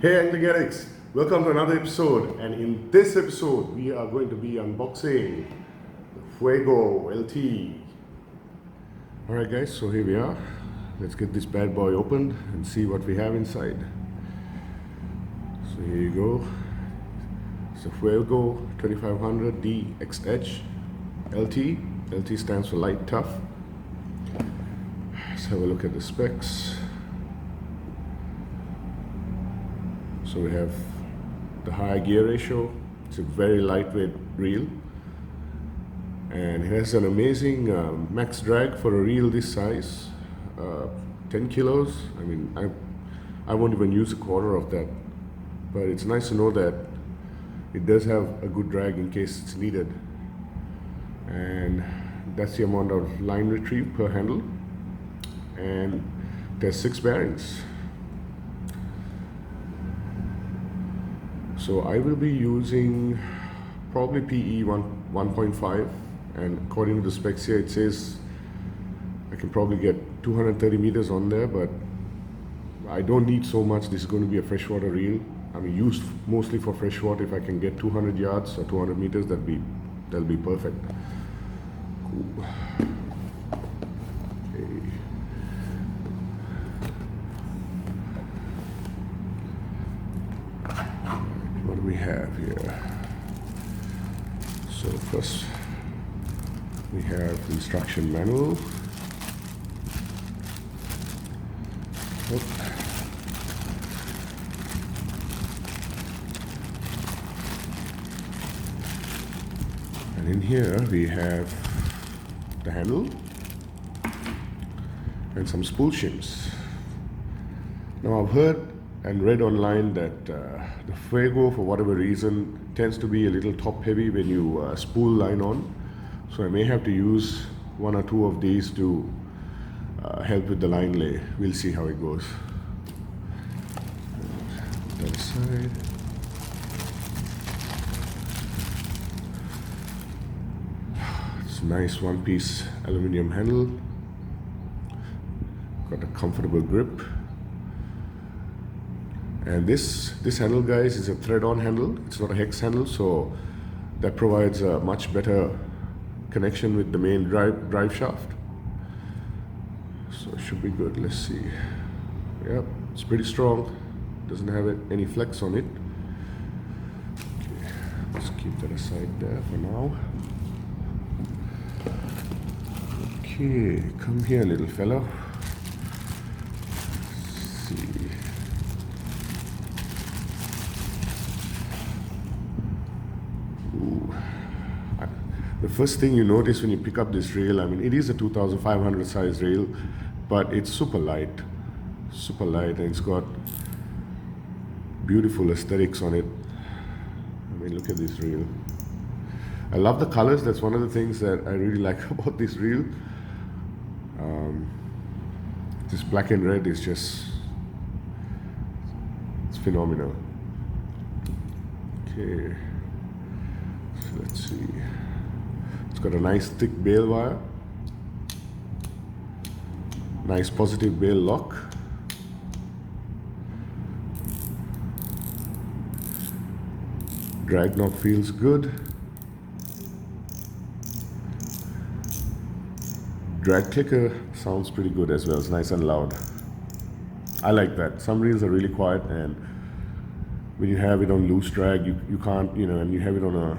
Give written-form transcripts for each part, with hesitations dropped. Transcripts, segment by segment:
Hey Anglicanics, welcome to another episode, and in this episode we are going to be unboxing the FUEGO LT. Alright guys, so here we are. Let's get this bad boy opened and see what we have inside. So here you go. It's a FUEGO 2500D-XH LT. LT stands for light tough. Let's have a look at the specs. So we have the high gear ratio. It's a very lightweight reel, and it has an amazing max drag for a reel this size, 10 kilos. I mean, I won't even use a quarter of that, but it's nice to know that it does have a good drag in case it's needed. And that's the amount of line retrieve per handle, and there's 6 bearings. So I will be using probably PE 1.5, and according to the specs here it says I can probably get 230 meters on there, but I don't need so much. This is going to be a freshwater reel. I mean, used mostly for freshwater. If I can get 200 yards or 200 meters, that'll be perfect. Cool. Okay. What do we have here? So first we have instruction manual. And in here we have the handle and some spool shims. Now I've heard and read online that the FUEGO, for whatever reason, tends to be a little top heavy when you spool line on. So I may have to use 1 or 2 of these to help with the line lay. We'll see how it goes. That side. It's a nice one-piece aluminum handle. Got a comfortable grip. And this handle, guys, is a thread-on handle. It's not a hex handle, so that provides a much better connection with the main drive shaft. So it should be good. Let's see. Yep, it's pretty strong. Doesn't have any flex on it. Okay, let's keep that aside there for now. Okay, come here, little fella. Let's see. The first thing you notice when you pick up this reel, I mean, it is a 2500 size reel, but it's super light, and it's got beautiful aesthetics on it. I mean, look at this reel. I love the colors. That's one of the things that I really like about this reel. This black and red is just, it's phenomenal. Okay, so let's see. It's got a nice thick bail wire, nice positive bail lock, drag knob feels good, drag clicker sounds pretty good as well. It's nice and loud. I like that. Some reels are really quiet, and when you have it on loose drag, you can't, you know, and you have it on a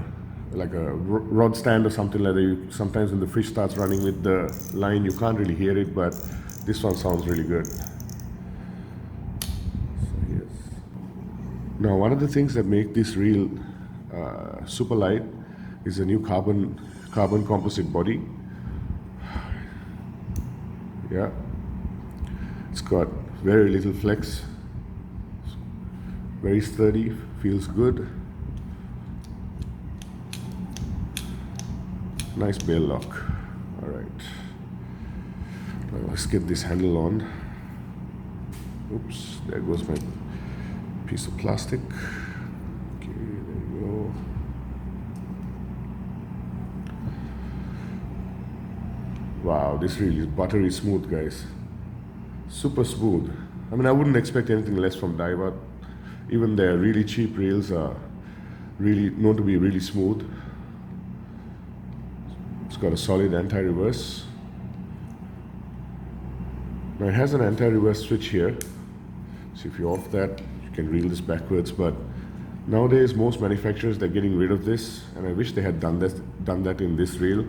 like a rod stand or something like that. Sometimes when the fish starts running with the line, you can't really hear it, but this one sounds really good. So yes. Now, one of the things that make this reel super light is a new carbon composite body. Yeah, it's got very little flex, very sturdy, feels good. Nice bail lock. All right, now let's get this handle on. Oops, there goes my piece of plastic. Okay, there you go. Wow, this reel is buttery smooth, guys. Super smooth. I mean, I wouldn't expect anything less from Daiwa. Even their really cheap reels are really known to be really smooth. It's got a solid anti-reverse. Now it has an anti-reverse switch here. So if you off that, you can reel this backwards. But nowadays, most manufacturers, they're getting rid of this, and I wish they had done that in this reel.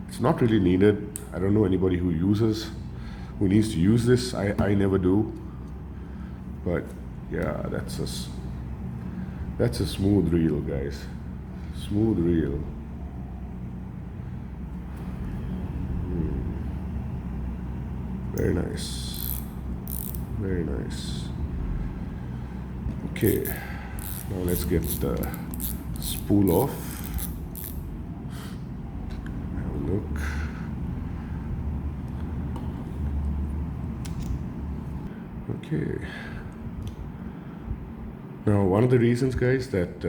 It's not really needed. I don't know anybody who needs to use this. I never do. But yeah, that's a smooth reel, guys. Smooth reel. Very nice. Very nice. Okay, now let's get the spool off. Have a look. Okay. Now, one of the reasons, guys, that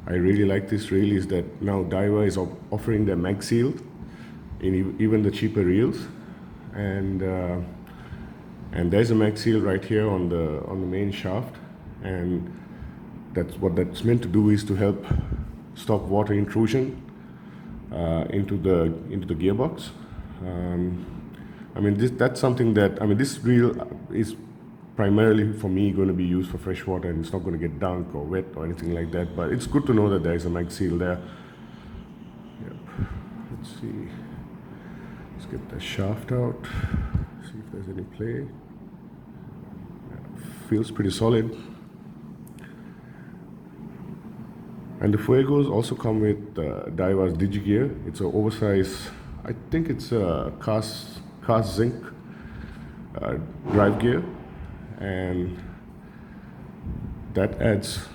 I really like this reel is that now Daiwa is offering their mag seal in even the cheaper reels, and there's a mag seal right here on the main shaft, and that's meant to do is to help stop water intrusion into the gearbox. I mean, that's something that, I mean, this reel is primarily for me going to be used for fresh water, and it's not going to get dunk or wet or anything like that, but it's good to know that there is a mag seal there. Yep. Let's see. Let's get the shaft out, see if there's any play. Yeah, feels pretty solid. And the FUEGOs also come with Daiwa's DigiGear. It's an oversized, I think it's a cast zinc drive gear, and that adds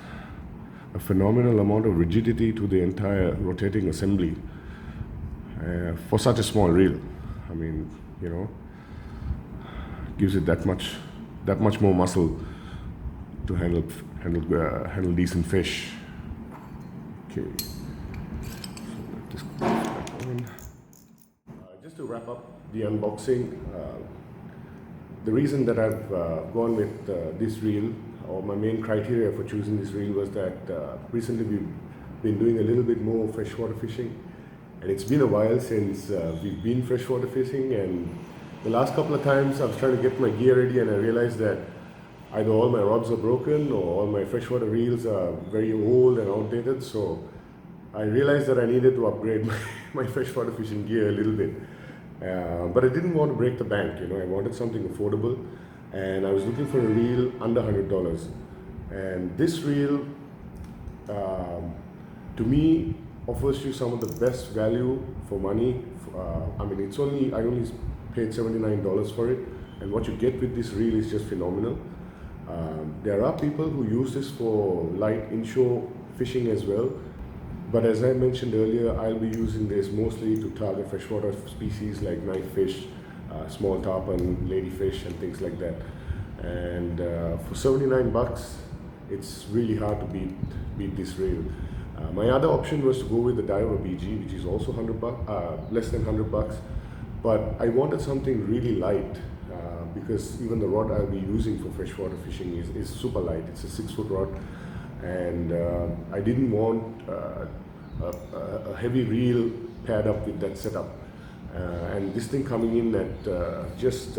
a phenomenal amount of rigidity to the entire rotating assembly for such a small reel. I mean, you know, gives it that much more muscle to handle decent fish. Okay, so let this go back on. Just to wrap up the unboxing, the reason that I've gone with this reel, or my main criteria for choosing this reel, was that recently we've been doing a little bit more freshwater fishing, and it's been a while since we've been freshwater fishing, and the last couple of times I was trying to get my gear ready, and I realized that either all my rods are broken or all my freshwater reels are very old and outdated, so I realized that I needed to upgrade my freshwater fishing gear a little bit. But I didn't want to break the bank, you know, I wanted something affordable, and I was looking for a reel under $100. And this reel, to me, offers you some of the best value for money. I mean, I only paid $79 for it, and what you get with this reel is just phenomenal. There are people who use this for light inshore fishing as well, but as I mentioned earlier, I'll be using this mostly to target freshwater species like knifefish, small tarpon, ladyfish, and things like that. And for $79, it's really hard to beat this reel. My other option was to go with the Daiwa BG, which is also less than $100, but I wanted something really light. Because even the rod I'll be using for freshwater fishing is super light. It's a 6-foot rod, and I didn't want a heavy reel paired up with that setup. And this thing coming in at just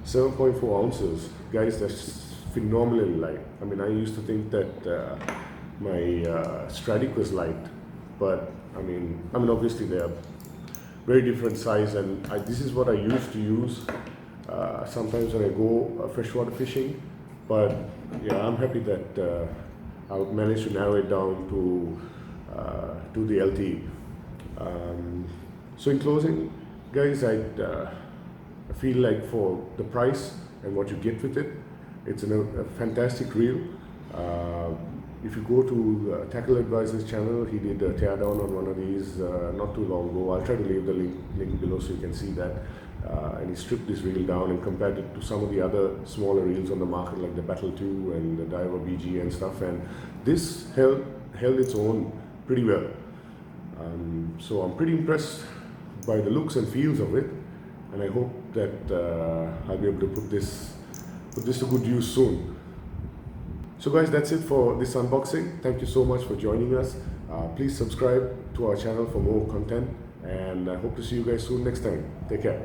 7.4 ounces, guys, that's phenomenally light. I mean, I used to think that my Stradic was light, but I mean obviously they are very different size, and this is what I used to use sometimes when I go freshwater fishing. But yeah, I'm happy that I managed to narrow it down to the LT. So in closing, guys, I feel like for the price and what you get with it, it's a fantastic reel. If you go to Tackle Advisor's channel, he did a teardown on one of these not too long ago. I'll try to leave the link below so you can see that. And he stripped this reel down and compared it to some of the other smaller reels on the market, like the Battle 2 and the Daiwa BG and stuff. And this held its own pretty well. So I'm pretty impressed by the looks and feels of it, and I hope that I'll be able to put this to good use soon. So guys, that's it for this unboxing. Thank you so much for joining us. Please subscribe to our channel for more content, and I hope to see you guys soon next time. Take care.